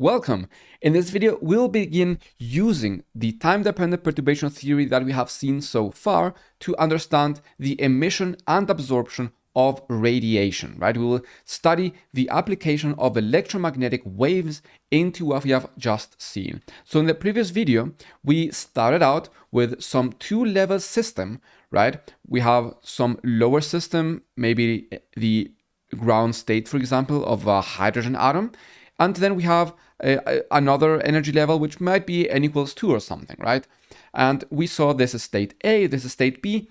Welcome! In this video, we'll begin using the time-dependent perturbation theory that we have seen so far to understand the emission and absorption of radiation, right? We will study the application of electromagnetic waves into what we have just seen. So in the previous video, we started out with some two-level system, right? We have some lower system, maybe the ground state, for example, of a hydrogen atom. And then we have another energy level, which might be n equals 2 or something, right? And we saw this is state A, this is state B.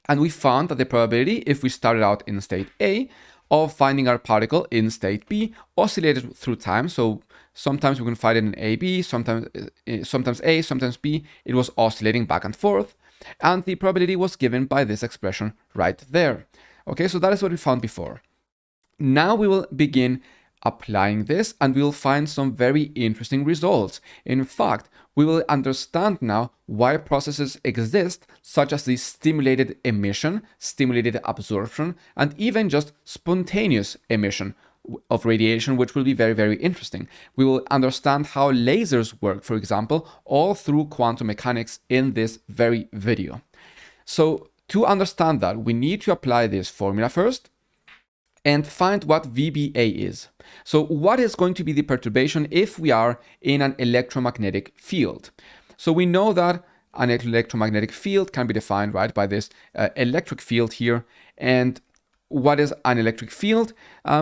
And we found that the probability, if we started out in state A, of finding our particle in state B oscillated through time. So sometimes we can find it in AB, sometimes A, sometimes B. It was oscillating back and forth. And the probability was given by this expression right there. Okay, so that is what we found before. Now we will begin applying this and we will find some very interesting results. In fact, we will understand now why processes exist, such as the stimulated emission, stimulated absorption, and even just spontaneous emission of radiation, which will be very, very interesting. We will understand how lasers work, for example, all through quantum mechanics in this very video. So to understand that, we need to apply this formula first and find what VBA is. So what is going to be the perturbation if we are in an electromagnetic field? So we know that an electromagnetic field can be defined, right, by this electric field here. And what is an electric field?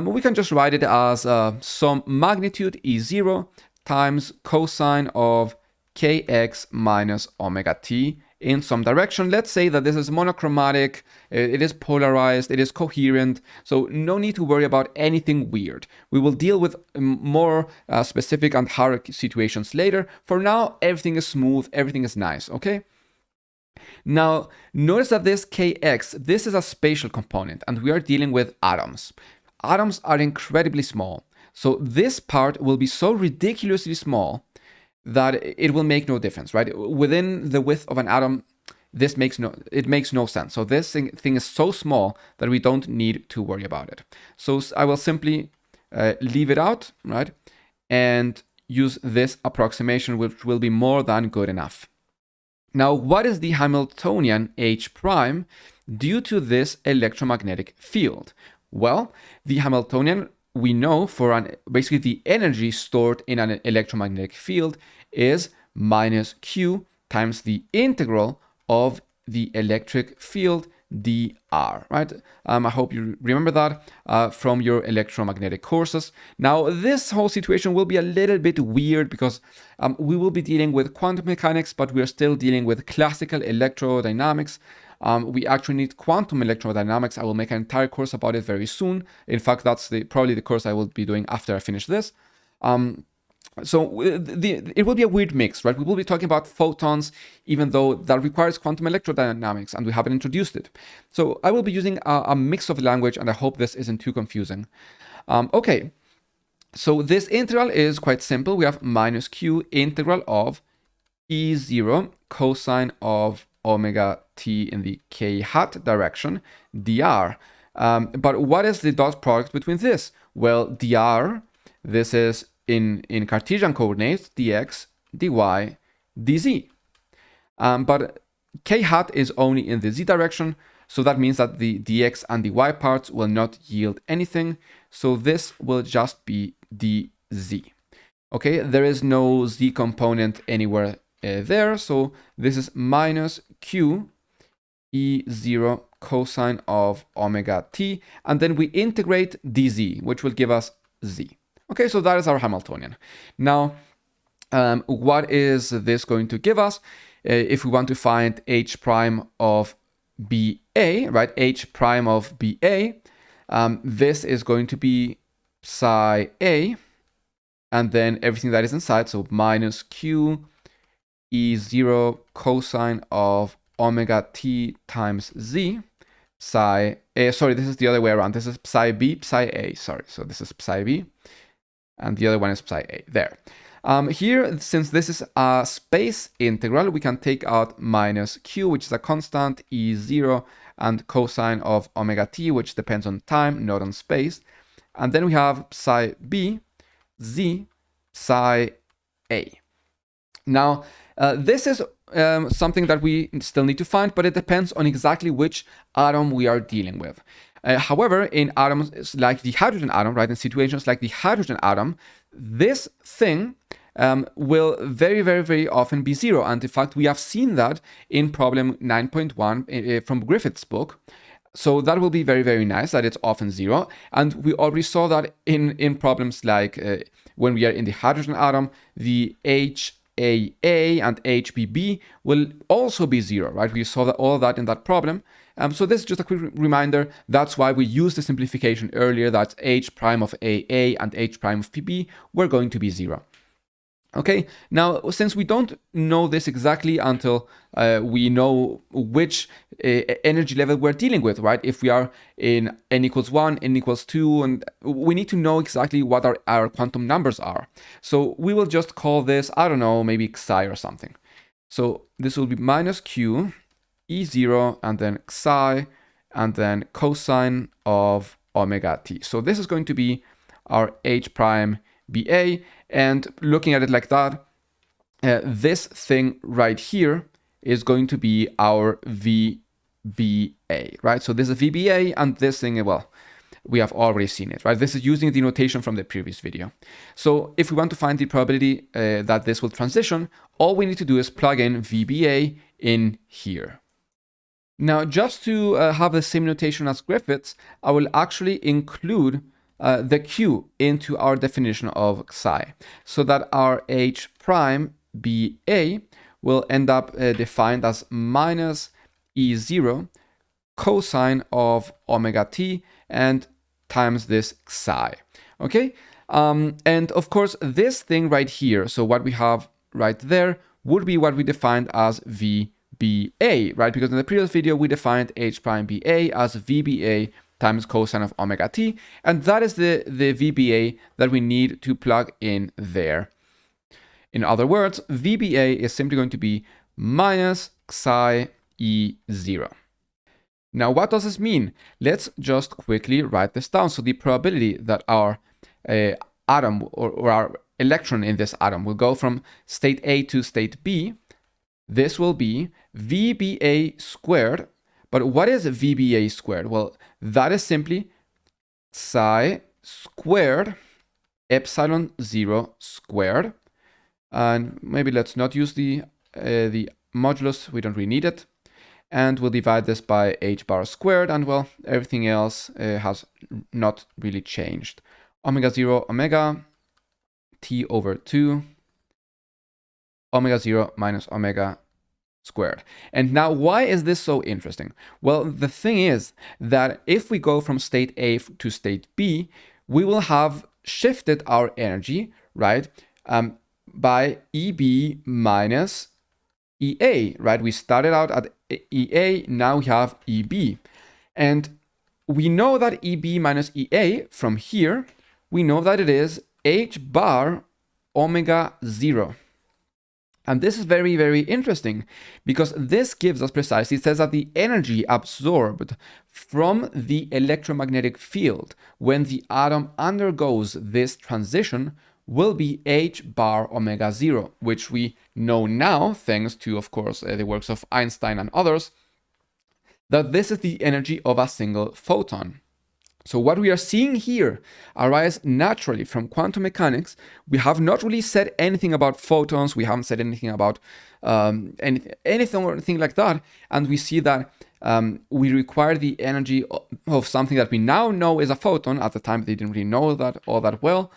We can just write it as some magnitude E0 times cosine of kx minus omega t in some direction. Let's say that this is monochromatic, it is polarized, it is coherent, so no need to worry about anything weird. We will deal with more specific and hard situations later. For now, everything is smooth, everything is nice, okay? Now, notice that this kx, this is a spatial component, and we are dealing with atoms. Atoms are incredibly small, so this part will be so ridiculously small that it will make no difference, right? Within the width of an atom, this makes no sense. So this thing is so small that we don't need to worry about it. So I will simply leave it out, right? And use this approximation, which will be more than good enough. Now, what is the Hamiltonian H prime due to this electromagnetic field? Well, the Hamiltonian, we know for basically the energy stored in an electromagnetic field is minus q times the integral of the electric field dr, right? I hope you remember that from your electromagnetic courses. Now, this whole situation will be a little bit weird because we will be dealing with quantum mechanics, but we are still dealing with classical electrodynamics. We actually need quantum electrodynamics. I will make an entire course about it very soon. In fact, that's probably the course I will be doing after I finish this. So it will be a weird mix, right? We will be talking about photons, even though that requires quantum electrodynamics, and we haven't introduced it. So I will be using a mix of language, and I hope this isn't too confusing. Okay, so this integral is quite simple. We have minus q integral of E0 cosine of omega t in the k hat direction dr. But what is the dot product between this? Well, dr, this is in Cartesian coordinates, dx, dy, dz. But k hat is only in the z direction, so that means that the dx and dy parts will not yield anything. So this will just be dz. Okay, there is no z component anywhere there, so this is minus q E0 cosine of omega t, and then we integrate dz, which will give us z. Okay, so that is our Hamiltonian. Now, what is this going to give us? If we want to find h prime of BA, right? H prime of BA, this is going to be psi A, and then everything that is inside, so minus q E0 cosine of omega t times z, psi A, sorry, this is the other way around. This is psi B, psi A, sorry. So this is psi B, and the other one is psi A, there. Here, since this is a space integral, we can take out minus q, which is a constant, E0, and cosine of omega t, which depends on time, not on space. And then we have psi B, z, psi A. Now, this is something that we still need to find, but it depends on exactly which atom we are dealing with. However, in atoms like the hydrogen atom, right, in situations like the hydrogen atom, this thing will very, very, very often be 0. And in fact, we have seen that in problem 9.1 from Griffith's book. So that will be very, very nice that it's often 0. And we already saw that in problems like when we are in the hydrogen atom, the HAA and HBB will also be 0, right? We saw that all of that in that problem. So this is just a quick reminder. That's why we used the simplification earlier, that H prime of AA and H prime of PB were going to be 0. Okay, now since we don't know this exactly until we know which energy level we're dealing with, right? If we are in n equals 1, n equals 2, and we need to know exactly what our quantum numbers are. So we will just call this, I don't know, maybe psi or something. So this will be minus q, E0, and then psi, and then cosine of omega t. So this is going to be our H prime BA, and looking at it like that, this thing right here is going to be our VBA, right? So this is VBA, and this thing, well, we have already seen it, right? This is using the notation from the previous video. So if we want to find the probability that this will transition, all we need to do is plug in VBA in here. Now, just to have the same notation as Griffiths, I will actually include the Q into our definition of psi, so that our H prime BA will end up defined as minus E0 cosine of omega t and times this psi. Okay, and of course this thing right here, so what we have right there would be what we defined as VBA, right? Because in the previous video we defined H prime BA as VBA times cosine of omega t, and that is the VBA that we need to plug in there. In other words, VBA is simply going to be minus psi E0. Now, what does this mean? Let's just quickly write this down. So the probability that our atom or our electron in this atom will go from state A to state B, this will be VBA squared. But what is VBA squared? Well, that is simply psi squared epsilon 0 squared. And maybe let's not use the modulus, we don't really need it. And we'll divide this by h bar squared, and well, everything else has not really changed. Omega 0 omega t over 2 omega 0 minus omega squared. And now, why is this so interesting? Well, the thing is that if we go from state A to state B, we will have shifted our energy, right, by EB minus EA, right? We started out at EA, now we have EB. And we know that EB minus EA from here, we know that it is H bar omega 0. And this is very, very interesting because this gives us precisely, it says that the energy absorbed from the electromagnetic field when the atom undergoes this transition will be H bar omega 0, which we know now, thanks to, of course, the works of Einstein and others, that this is the energy of a single photon. So what we are seeing here arise naturally from quantum mechanics. We have not really said anything about photons. We haven't said anything about anything or anything like that. And we see that we require the energy of something that we now know is a photon. At the time, they didn't really know that all that well,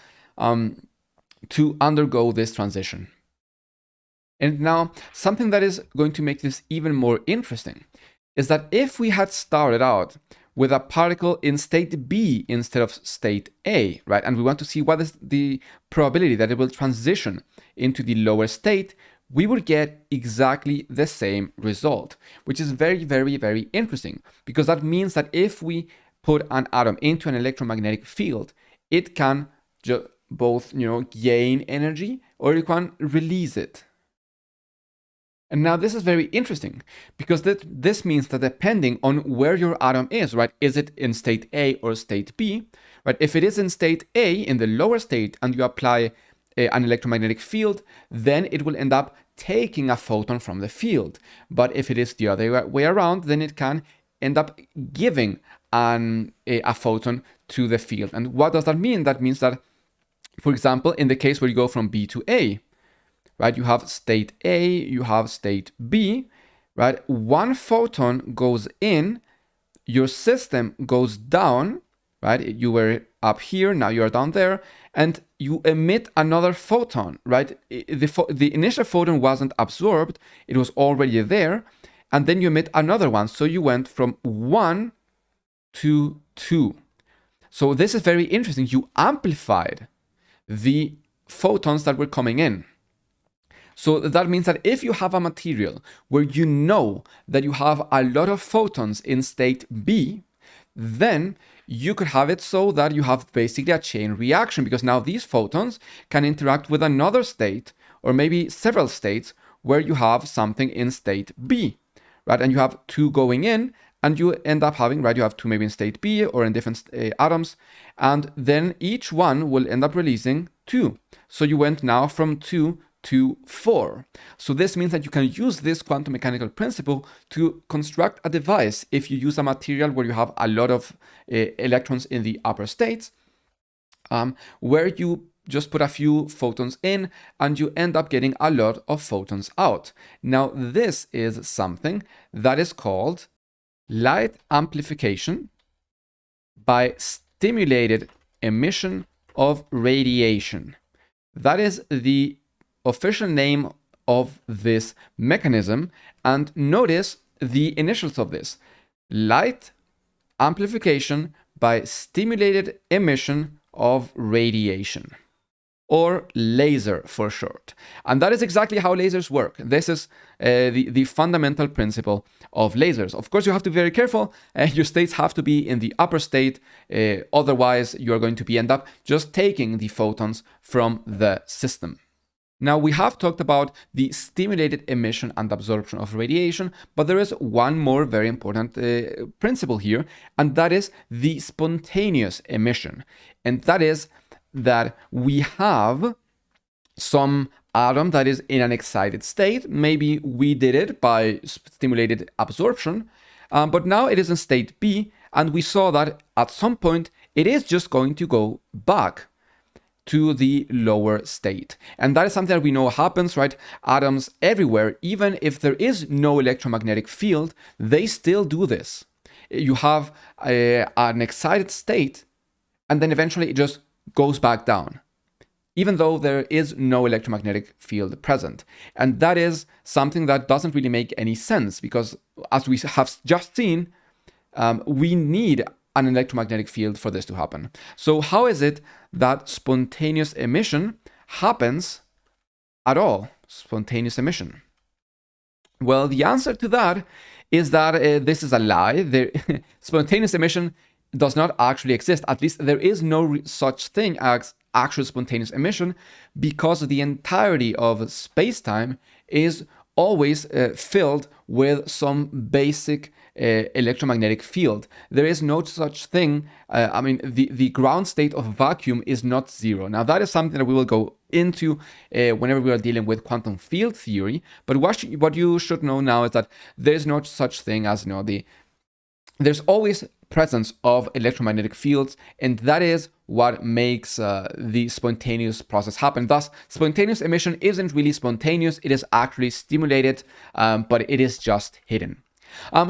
to undergo this transition. And now, something that is going to make this even more interesting is that if we had started out with a particle in state B instead of state A, right? And we want to see what is the probability that it will transition into the lower state, we would get exactly the same result, which is very, very, very interesting, because that means that if we put an atom into an electromagnetic field, it can both, gain energy or it can release it. And now this is very interesting because this means that depending on where your atom is, right? Is it in state A or state B, right? If it is in state A, in the lower state, and you apply an electromagnetic field, then it will end up taking a photon from the field. But if it is the other way around, then it can end up giving a photon to the field. And what does that mean? That means that, for example, in the case where you go from B to A, right, you have state A, you have state B, right? One photon goes in, your system goes down, right? You were up here, now you are down there, and you emit another photon, right? The initial photon wasn't absorbed, it was already there, and then you emit another one. So you went from 1 to 2. So this is very interesting. You amplified the photons that were coming in. So that means that if you have a material where you know that you have a lot of photons in state B, then you could have it so that you have basically a chain reaction, because now these photons can interact with another state, or maybe several states, where you have something in state B, right? And you have 2 going in, and you end up having, right, you have 2 maybe in state B or in different atoms, and then each one will end up releasing 2. So you went now from 2 to 4. So this means that you can use this quantum mechanical principle to construct a device if you use a material where you have a lot of electrons in the upper states, where you just put a few photons in and you end up getting a lot of photons out. Now, this is something that is called light amplification by stimulated emission of radiation. That is the official name of this mechanism, and notice the initials of this: light amplification by stimulated emission of radiation, or laser for short. And that is exactly how lasers work. This is the fundamental principle of lasers. Of course, you have to be very careful. Your states have to be in the upper state, otherwise you are going to end up just taking the photons from the system. Now, we have talked about the stimulated emission and absorption of radiation, but there is one more very important principle here, and that is the spontaneous emission. And that is that we have some atom that is in an excited state. Maybe we did it by stimulated absorption, but now it is in state B, and we saw that at some point it is just going to go back to the lower state. And that is something that we know happens, right? Atoms everywhere, even if there is no electromagnetic field, they still do this. You have an excited state, and then eventually it just goes back down, even though there is no electromagnetic field present. And that is something that doesn't really make any sense, because as we have just seen, we need an electromagnetic field for this to happen. So how is it that spontaneous emission happens at all? Spontaneous emission. Well, the answer to that is that this is a lie. Spontaneous emission does not actually exist. At least there is no such thing as actual spontaneous emission, because the entirety of space-time is always filled with some basic electromagnetic field. There is no such thing. The ground state of vacuum is not zero. Now, that is something that we will go into whenever we are dealing with quantum field theory. But what you should know now is that there is no such thing as, there's always presence of electromagnetic fields, and that is what makes the spontaneous process happen. Thus, spontaneous emission isn't really spontaneous, it is actually stimulated, but it is just hidden.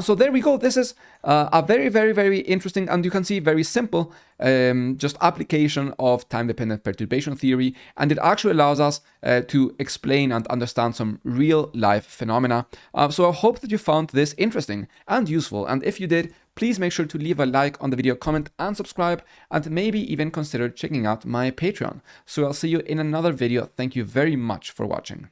So there we go. This is a very, very, very interesting, and you can see very simple just application of time-dependent perturbation theory, and it actually allows us to explain and understand some real-life phenomena. So I hope that you found this interesting and useful, and if you did, please make sure to leave a like on the video, comment, and subscribe, and maybe even consider checking out my Patreon. So I'll see you in another video. Thank you very much for watching.